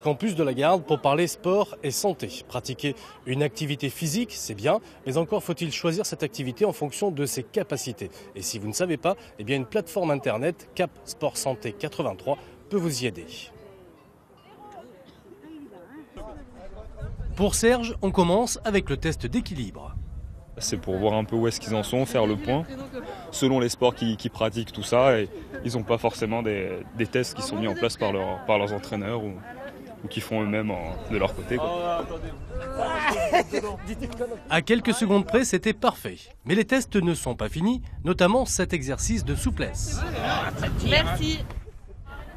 Campus de la Garde pour parler sport et santé. Pratiquer une activité physique, c'est bien, mais encore faut-il choisir cette activité en fonction de ses capacités. Et si vous ne savez pas, eh bien une plateforme internet, Cap Sport Santé 83, peut vous y aider. Pour Serge, on commence avec le test d'équilibre. C'est pour voir un peu où est-ce qu'ils en sont, faire le point, selon les sports qu'ils pratiquent, tout ça. Et ils n'ont pas forcément des tests qui sont mis en place par leurs entraîneurs ou qui font eux-mêmes de leur côté, quoi. À quelques secondes près, c'était parfait. Mais les tests ne sont pas finis, notamment cet exercice de souplesse. Merci.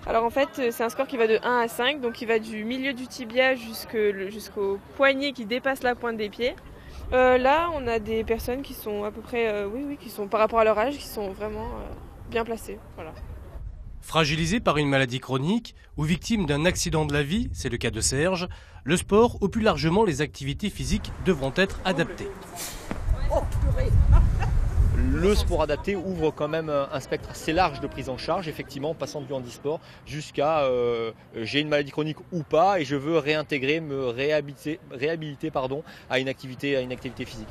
Alors en fait, c'est un score qui va de 1 à 5, donc il va du milieu du tibia jusqu'au poignet qui dépasse la pointe des pieds. Là, on a des personnes qui sont à peu près, qui sont par rapport à leur âge, qui sont vraiment bien placées. Voilà. Fragilisé par une maladie chronique ou victime d'un accident de la vie, c'est le cas de Serge, le sport ou plus largement les activités physiques devront être adaptées. Le sport adapté ouvre quand même un spectre assez large de prise en charge, effectivement, en passant du handisport jusqu'à j'ai une maladie chronique ou pas et je veux réintégrer, me réhabiliter à une activité physique.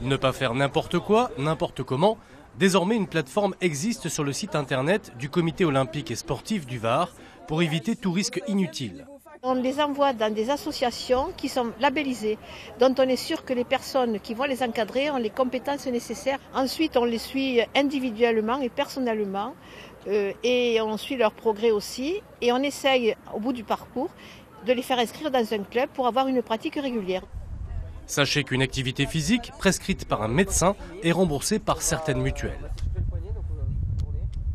Ne pas faire n'importe quoi, n'importe comment. Désormais, une plateforme existe sur le site internet du Comité olympique et sportif du Var pour éviter tout risque inutile. On les envoie dans des associations qui sont labellisées, dont on est sûr que les personnes qui vont les encadrer ont les compétences nécessaires. Ensuite, on les suit individuellement et personnellement et on suit leur progrès aussi. Et on essaye, au bout du parcours, de les faire inscrire dans un club pour avoir une pratique régulière. Sachez qu'une activité physique prescrite par un médecin est remboursée par certaines mutuelles.